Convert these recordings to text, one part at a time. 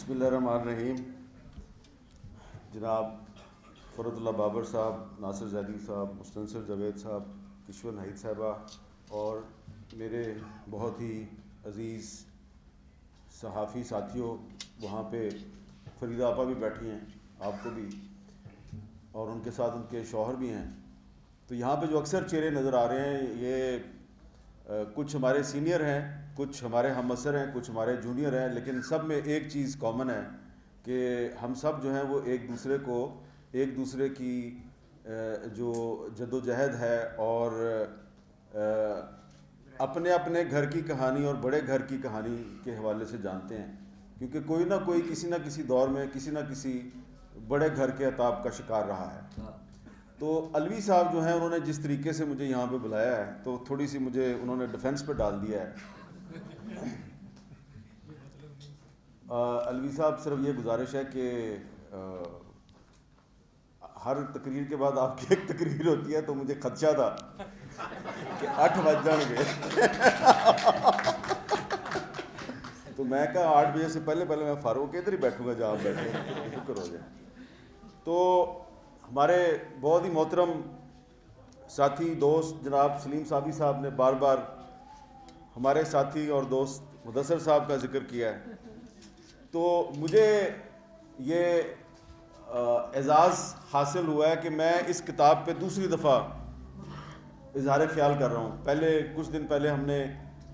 بسم اللہ الرحمن الرحیم. جناب فرت اللہ بابر صاحب، ناصر زیدی صاحب، مستنصر جاوید صاحب، کشور ناہید صاحبہ اور میرے بہت ہی عزیز صحافی ساتھیوں، وہاں پہ فریدہ آپا بھی بیٹھی ہیں، آپ کو بھی، اور ان کے ساتھ ان کے شوہر بھی ہیں. تو یہاں پہ جو اکثر چہرے نظر آ رہے ہیں یہ کچھ ہمارے سینئر ہیں، کچھ ہمارے ہم عصر ہیں، کچھ ہمارے جونیئر ہیں، لیکن سب میں ایک چیز کامن ہے کہ ہم سب جو ہیں وہ ایک دوسرے کی جو جد و جہد ہے اور اپنے اپنے گھر کی کہانی اور بڑے گھر کی کہانی کے حوالے سے جانتے ہیں، کیونکہ کوئی نہ کوئی کسی نہ کسی دور میں کسی نہ کسی بڑے گھر کے عطاب کا شکار رہا ہے. تو الوی صاحب جو ہیں انہوں نے جس طریقے سے مجھے یہاں پہ بلایا ہے تو تھوڑی سی مجھے انہوں نے ڈیفنس پہ ڈال دیا ہے. الوی صاحب، صرف یہ گزارش ہے کہ ہر تقریر کے بعد آپ کی ایک تقریر ہوتی ہے تو مجھے خدشہ تھا کہ 8 بج جائیں گے تو میں کہا 8 بجے سے پہلے میں فاروق کے ادھر ہی بیٹھوں گا جہاں آپ بیٹھے ہیں، شکر ہو جائے. تو ہمارے بہت ہی محترم ساتھی دوست جناب سلیم صافی صاحب نے بار بار ہمارے ساتھی اور دوست مدثر صاحب کا ذکر کیا ہے، تو مجھے یہ اعزاز حاصل ہوا ہے کہ میں اس کتاب پہ دوسری دفعہ اظہار خیال کر رہا ہوں. کچھ دن پہلے ہم نے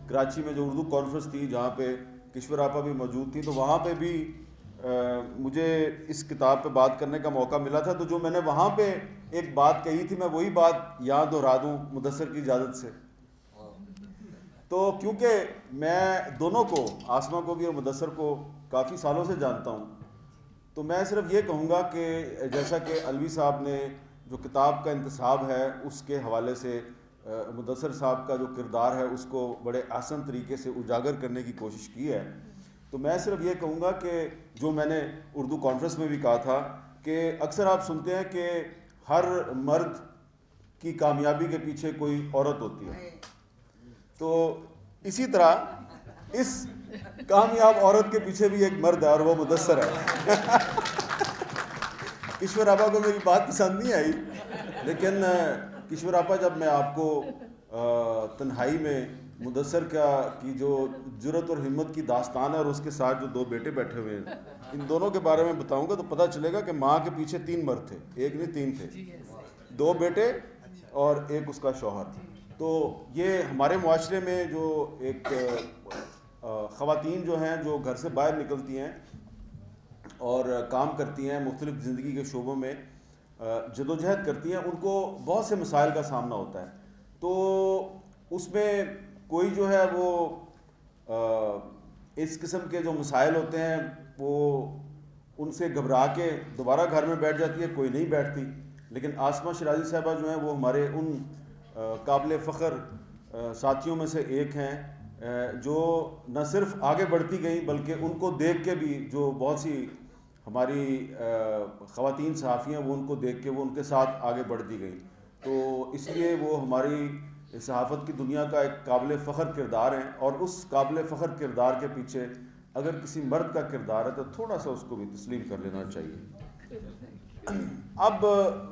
کراچی میں جو اردو کانفرنس تھی جہاں پہ کشور آپا بھی موجود تھی، تو وہاں پہ بھی مجھے اس کتاب پہ بات کرنے کا موقع ملا تھا. تو جو میں نے وہاں پہ ایک بات کہی تھی میں وہی بات یہاں دہرا دوں مدثر کی اجازت سے. تو کیونکہ میں دونوں کو، آسما کو بھی اور مدثر کو، کافی سالوں سے جانتا ہوں، تو میں صرف یہ کہوں گا کہ جیسا کہ الوی صاحب نے جو کتاب کا انتصاب ہے اس کے حوالے سے مدثر صاحب کا جو کردار ہے اس کو بڑے آسان طریقے سے اجاگر کرنے کی کوشش کی ہے، تو میں صرف یہ کہوں گا کہ جو میں نے اردو کانفرنس میں بھی کہا تھا کہ اکثر آپ سنتے ہیں کہ ہر مرد کی کامیابی کے پیچھے کوئی عورت ہوتی ہے، تو اسی طرح اس کامیاب عورت کے پیچھے بھی ایک مرد ہے اور وہ مدثر ہے. کشور آپا کو میری بات پسند نہیں آئی، لیکن کشور آپا، جب میں آپ کو تنہائی میں مدثر کی جو جرت اور ہمت کی داستان ہے اور اس کے ساتھ جو 2 بیٹے بیٹھے ہوئے ہیں ان دونوں کے بارے میں بتاؤں گا تو پتہ چلے گا کہ ماں کے پیچھے 3 مرد تھے، ایک نہیں 3 تھے، 2 بیٹے اور ایک اس کا شوہر. تو یہ ہمارے معاشرے میں جو ایک خواتین جو ہیں جو گھر سے باہر نکلتی ہیں اور کام کرتی ہیں، مختلف زندگی کے شعبوں میں جدوجہد کرتی ہیں، ان کو بہت سے مسائل کا سامنا ہوتا ہے. تو اس میں کوئی جو ہے وہ اس قسم کے جو مسائل ہوتے ہیں وہ ان سے گھبرا کے دوبارہ گھر میں بیٹھ جاتی ہے، کوئی نہیں بیٹھتی. لیکن آسما شرازی صاحبہ جو ہیں وہ ہمارے ان قابل فخر ساتھیوں میں سے ایک ہیں جو نہ صرف آگے بڑھتی گئیں بلکہ ان کو دیکھ کے بھی جو بہت سی ہماری خواتین صحافی ہیں وہ ان کو دیکھ کے وہ ان کے ساتھ آگے بڑھتی گئیں. تو اس لیے وہ ہماری صحافت کی دنیا کا ایک قابل فخر کردار ہیں، اور اس قابل فخر کردار کے پیچھے اگر کسی مرد کا کردار ہے تو تھوڑا سا اس کو بھی تسلیم کر لینا چاہیے. اب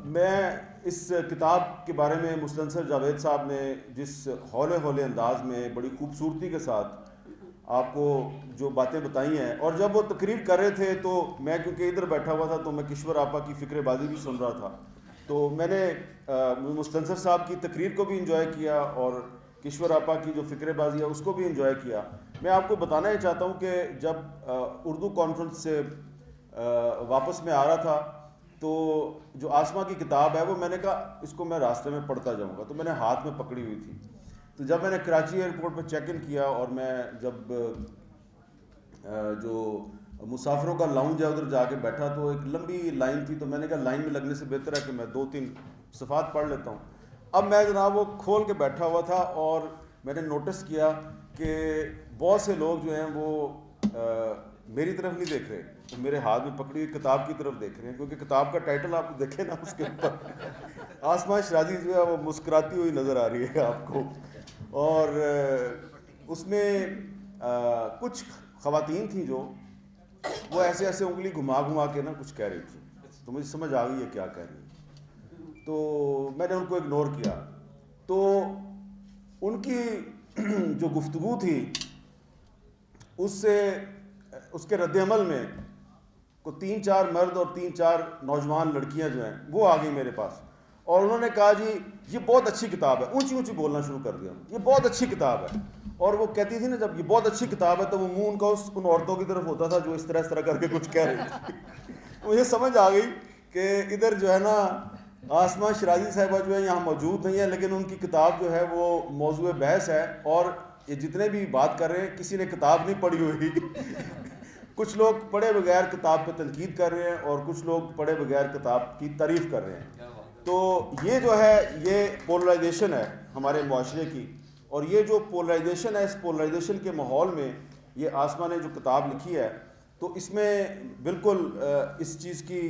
میں اس کتاب کے بارے میں مستنصر جاوید صاحب نے جس ہولے انداز میں بڑی خوبصورتی کے ساتھ آپ کو جو باتیں بتائی ہیں، اور جب وہ تقریر کر رہے تھے تو میں کیونکہ ادھر بیٹھا ہوا تھا تو میں کشور آپا کی فکر بازی بھی سن رہا تھا، تو میں نے مستنصر صاحب کی تقریر کو بھی انجوائے کیا اور کشور آپا کی جو فکر بازی ہے اس کو بھی انجوائے کیا. میں آپ کو بتانا یہ چاہتا ہوں کہ جب اردو کانفرنس سے واپس میں آ رہا تھا تو جو آسما کی کتاب ہے وہ میں نے کہا اس کو میں راستے میں پڑھتا جاؤں گا، تو میں نے ہاتھ میں پکڑی ہوئی تھی. تو جب میں نے کراچی ایئرپورٹ پہ چیک ان کیا اور میں جب جو مسافروں کا لاؤنج ہے ادھر جا کے بیٹھا تو ایک لمبی لائن تھی، تو میں نے کہا لائن میں لگنے سے بہتر ہے کہ میں 2-3 صفحات پڑھ لیتا ہوں. اب میں جناب وہ کھول کے بیٹھا ہوا تھا اور میں نے نوٹس کیا کہ بہت سے لوگ جو ہیں وہ میری طرف نہیں دیکھ رہے، میرے ہاتھ میں پکڑی ہوئی کتاب کی طرف دیکھ رہے ہیں، کیونکہ کتاب کا ٹائٹل آپ دیکھیں نا اس کے اوپر آسما شرازی جو ہے وہ مسکراتی ہوئی نظر آ رہی ہے آپ کو، اور اس میں کچھ خواتین تھیں جو وہ ایسے ایسے انگلی گھما گھما کے نا کچھ کہہ رہی تھی, تو مجھے سمجھ آ گئی ہے کیا کہہ رہی ہے, تو میں نے ان کو اگنور کیا. تو ان کی جو گفتگو تھی اس کے رد عمل میں کو 3-4 مرد اور 3-4 نوجوان لڑکیاں جو ہیں وہ آ گئی میرے پاس, اور انہوں نے کہا جی یہ بہت اچھی کتاب ہے, اونچی اونچی بولنا شروع کر دیا, یہ بہت اچھی کتاب ہے. اور وہ کہتی تھی نا جب یہ بہت اچھی کتاب ہے تو وہ منہ ان کا ان عورتوں کی طرف ہوتا تھا جو اس طرح کر کے کچھ کہہ رہی تھی. مجھے سمجھ آ گئی کہ ادھر جو ہے نا آسمہ شرازی صاحبہ جو ہے یہاں موجود نہیں ہے, لیکن ان کی کتاب جو ہے وہ موضوع بحث ہے, اور یہ جتنے بھی بات کر رہے ہیں کسی نے کتاب نہیں پڑھی ہوئی. کچھ لوگ پڑھے بغیر کتاب پہ تنقید کر رہے ہیں اور کچھ لوگ پڑھے بغیر کتاب کی تعریف کر رہے ہیں. تو یہ جو ہے یہ پولرائزیشن ہے ہمارے معاشرے کی, اور یہ جو پولرائزیشن ہے اس پولرائزیشن کے ماحول میں یہ آسمہ نے جو کتاب لکھی ہے تو اس میں بالکل اس چیز کی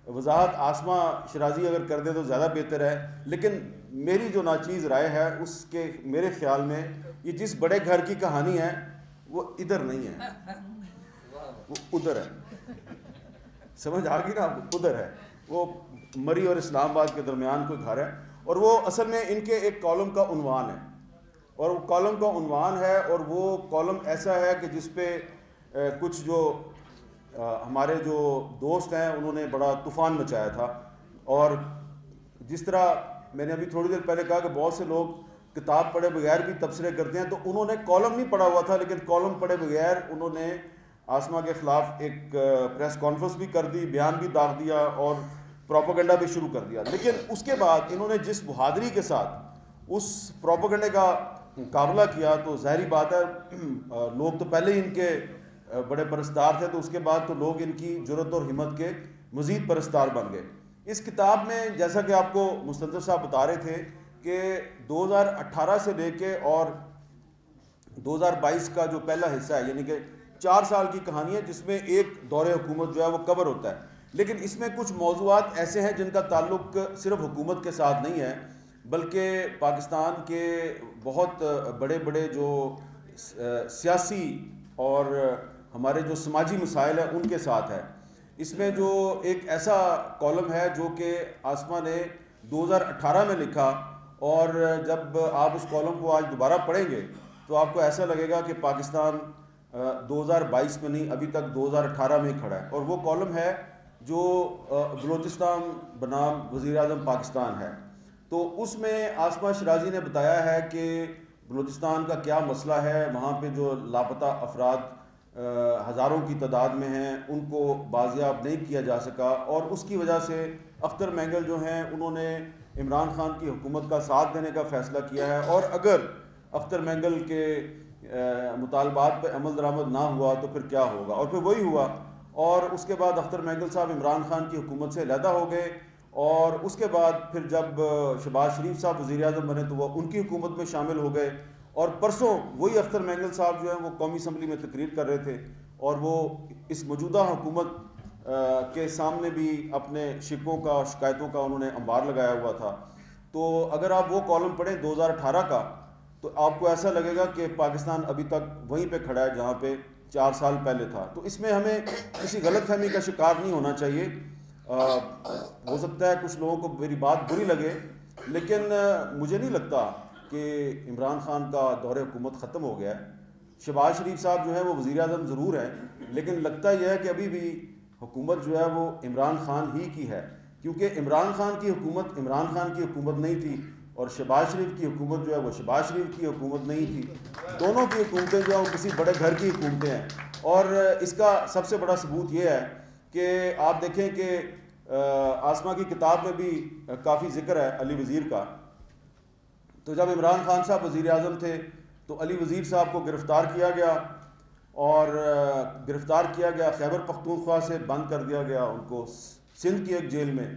وضاحت آسمہ شرازی اگر کر دے تو زیادہ بہتر ہے. لیکن میری جو ناچیز رائے ہے اس کے میرے خیال میں یہ جس بڑے گھر کی کہانی ہے وہ ادھر نہیں ہے, وہ ادھر ہے. سمجھ آ گئی نا, ادھر ہے, وہ مری اور اسلام آباد کے درمیان کوئی گھر ہے, اور وہ اصل میں ان کے ایک کالم کا عنوان ہے, اور وہ کالم کا عنوان ہے, اور وہ کالم ایسا ہے کہ جس پہ کچھ جو ہمارے جو دوست ہیں انہوں نے بڑا طوفان مچایا تھا. اور جس طرح میں نے ابھی تھوڑی دیر پہلے کہا کہ بہت سے لوگ کتاب پڑھے بغیر بھی تبصرے کرتے ہیں, تو انہوں نے کالم نہیں پڑھا ہوا تھا لیکن کالم پڑھے بغیر انہوں نے آسمہ کے خلاف ایک پریس کانفرنس بھی کر دی, بیان بھی داغ دیا اور پروپیگنڈا بھی شروع کر دیا. لیکن اس کے بعد انہوں نے جس بہادری کے ساتھ اس پروپیگنڈے کا مقابلہ کیا تو ظاہری بات ہے لوگ تو پہلے ہی ان کے بڑے پرستار تھے, تو اس کے بعد تو لوگ ان کی جرأت اور ہمت کے مزید پرستار بن گئے. اس کتاب میں جیسا کہ آپ کو مستنصر صاحب بتا رہے تھے کہ 2018 سے لے کے اور 2022 کا جو پہلا حصہ ہے یعنی کہ 4 سال کی کہانی ہے جس میں ایک دور حکومت جو ہے وہ کور ہوتا ہے. لیکن اس میں کچھ موضوعات ایسے ہیں جن کا تعلق صرف حکومت کے ساتھ نہیں ہے بلکہ پاکستان کے بہت بڑے بڑے جو سیاسی اور ہمارے جو سماجی مسائل ہیں ان کے ساتھ ہے. اس میں جو ایک ایسا کالم ہے جو کہ آسمہ نے 2018 میں لکھا, اور جب آپ اس کالم کو آج دوبارہ پڑھیں گے تو آپ کو ایسا لگے گا کہ پاکستان 2022 میں نہیں ابھی تک 2018 میں ہی کھڑا ہے. اور وہ کالم ہے جو بلوچستان بنام وزیر اعظم پاکستان ہے. تو اس میں آسمہ شرازی نے بتایا ہے کہ بلوچستان کا کیا مسئلہ ہے, وہاں پہ جو لاپتہ افراد ہزاروں کی تعداد میں ہیں ان کو بازیاب نہیں کیا جا سکا, اور اس کی وجہ سے اختر مینگل جو ہیں انہوں نے عمران خان کی حکومت کا ساتھ دینے کا فیصلہ کیا ہے, اور اگر اختر مینگل کے مطالبات پہ عمل درآمد نہ ہوا تو پھر کیا ہوگا, اور پھر وہی ہوا. اور اس کے بعد اختر مینگل صاحب عمران خان کی حکومت سے علیحدہ ہو گئے, اور اس کے بعد پھر جب شہباز شریف صاحب وزیر اعظم بنے تو وہ ان کی حکومت میں شامل ہو گئے. اور پرسوں وہی اختر مینگل صاحب جو ہیں وہ قومی اسمبلی میں تقریر کر رہے تھے, اور وہ اس موجودہ حکومت کے سامنے بھی اپنے شکووں کا شکایتوں کا انہوں نے انبار لگایا ہوا تھا. تو اگر آپ وہ کالم پڑھیں 2018 کا تو آپ کو ایسا لگے گا کہ پاکستان ابھی تک وہیں پہ کھڑا ہے جہاں پہ 4 سال پہلے تھا. تو اس میں ہمیں کسی غلط فہمی کا شکار نہیں ہونا چاہیے. ہو سکتا ہے کچھ لوگوں کو میری بات بری لگے, لیکن مجھے نہیں لگتا کہ عمران خان کا دور حکومت ختم ہو گیا ہے. شہباز شریف صاحب جو ہے وہ وزیر اعظم ضرور ہیں, لیکن لگتا یہ ہے کہ ابھی بھی حکومت جو ہے وہ عمران خان ہی کی ہے, کیونکہ عمران خان کی حکومت عمران خان کی حکومت نہیں تھی, اور شہباز شریف کی حکومت جو ہے وہ شہباز شریف کی حکومت نہیں تھی. دونوں کی حکومتیں جو ہیں وہ کسی بڑے گھر کی حکومتیں ہیں. اور اس کا سب سے بڑا ثبوت یہ ہے کہ آپ دیکھیں کہ آسمہ کی کتاب میں بھی کافی ذکر ہے علی وزیر کا. تو جب عمران خان صاحب وزیر اعظم تھے تو علی وزیر صاحب کو گرفتار کیا گیا, اور گرفتار کیا گیا خیبر پختونخوا سے بند کر دیا گیا ان کو سندھ کی ایک جیل میں.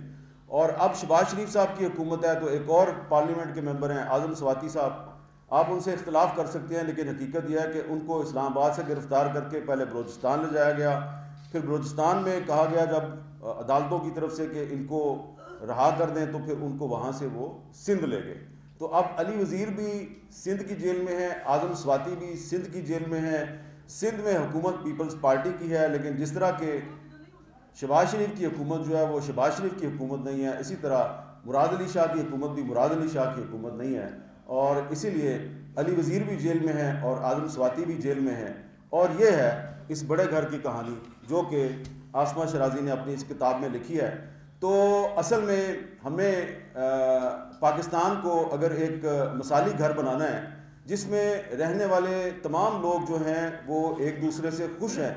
اور اب شہباز شریف صاحب کی حکومت ہے تو ایک اور پارلیمنٹ کے ممبر ہیں اعظم سواتی صاحب, آپ ان سے اختلاف کر سکتے ہیں لیکن حقیقت یہ ہے کہ ان کو اسلام آباد سے گرفتار کر کے پہلے بلوچستان لے جایا گیا, پھر بلوچستان میں کہا گیا جب عدالتوں کی طرف سے کہ ان کو رہا کر دیں تو پھر ان کو وہاں سے وہ سندھ لے گئے. تو اب علی وزیر بھی سندھ کی جیل میں ہے, اعظم سواتی بھی سندھ کی جیل میں ہے, سندھ میں حکومت پیپلز پارٹی کی ہے، لیکن جس طرح کہ شہباز شریف کی حکومت جو ہے وہ شہباز شریف کی حکومت نہیں ہے، اسی طرح مراد علی شاہ کی حکومت بھی مراد علی شاہ کی حکومت نہیں ہے، اور اسی لیے علی وزیر بھی جیل میں ہیں اور آدم سواتی بھی جیل میں ہیں. اور یہ ہے اس بڑے گھر کی کہانی جو کہ عاصمہ شرازی نے اپنی اس کتاب میں لکھی ہے. تو اصل میں ہمیں پاکستان کو اگر ایک مثالی گھر بنانا ہے جس میں رہنے والے تمام لوگ جو ہیں وہ ایک دوسرے سے خوش ہیں،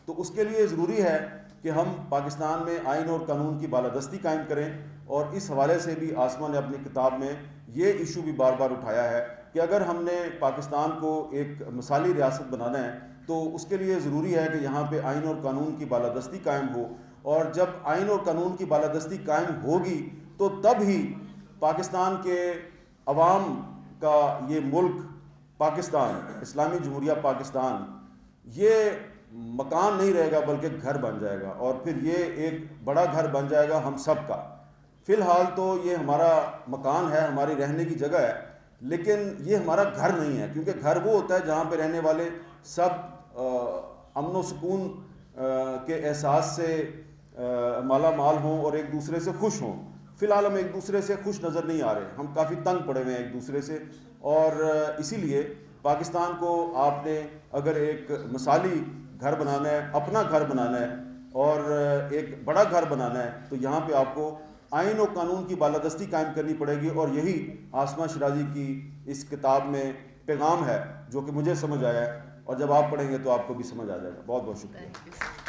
تو اس کے لیے ضروری ہے کہ ہم پاکستان میں آئین اور قانون کی بالادستی قائم کریں. اور اس حوالے سے بھی عاصمہ نے اپنی کتاب میں یہ ایشو بھی بار بار اٹھایا ہے کہ اگر ہم نے پاکستان کو ایک مثالی ریاست بنانا ہے تو اس کے لیے ضروری ہے کہ یہاں پہ آئین اور قانون کی بالادستی قائم ہو، اور جب آئین اور قانون کی بالادستی قائم ہوگی تو تب ہی پاکستان کے عوام کا یہ ملک پاکستان، اسلامی جمہوریہ پاکستان، یہ مکان نہیں رہے گا بلکہ گھر بن جائے گا، اور پھر یہ ایک بڑا گھر بن جائے گا ہم سب کا. فی الحال تو یہ ہمارا مکان ہے، ہماری رہنے کی جگہ ہے، لیکن یہ ہمارا گھر نہیں ہے، کیونکہ گھر وہ ہوتا ہے جہاں پہ رہنے والے سب امن و سکون کے احساس سے مالا مال ہوں اور ایک دوسرے سے خوش ہوں. فی الحال ہم ایک دوسرے سے خوش نظر نہیں آ رہے، ہم کافی تنگ پڑے ہوئے ہیں ایک دوسرے سے، اور اسی لیے پاکستان کو آپ نے اگر ایک مثالی گھر بنانا ہے، اپنا گھر بنانا ہے اور ایک بڑا گھر بنانا ہے، تو یہاں پہ آپ کو آئین و قانون کی بالادستی قائم کرنی پڑے گی. اور یہی عاصمہ شرازی کی اس کتاب میں پیغام ہے جو کہ مجھے سمجھ آیا ہے، اور جب آپ پڑھیں گے تو آپ کو بھی سمجھ آ جائے گا. بہت بہت شکریہ.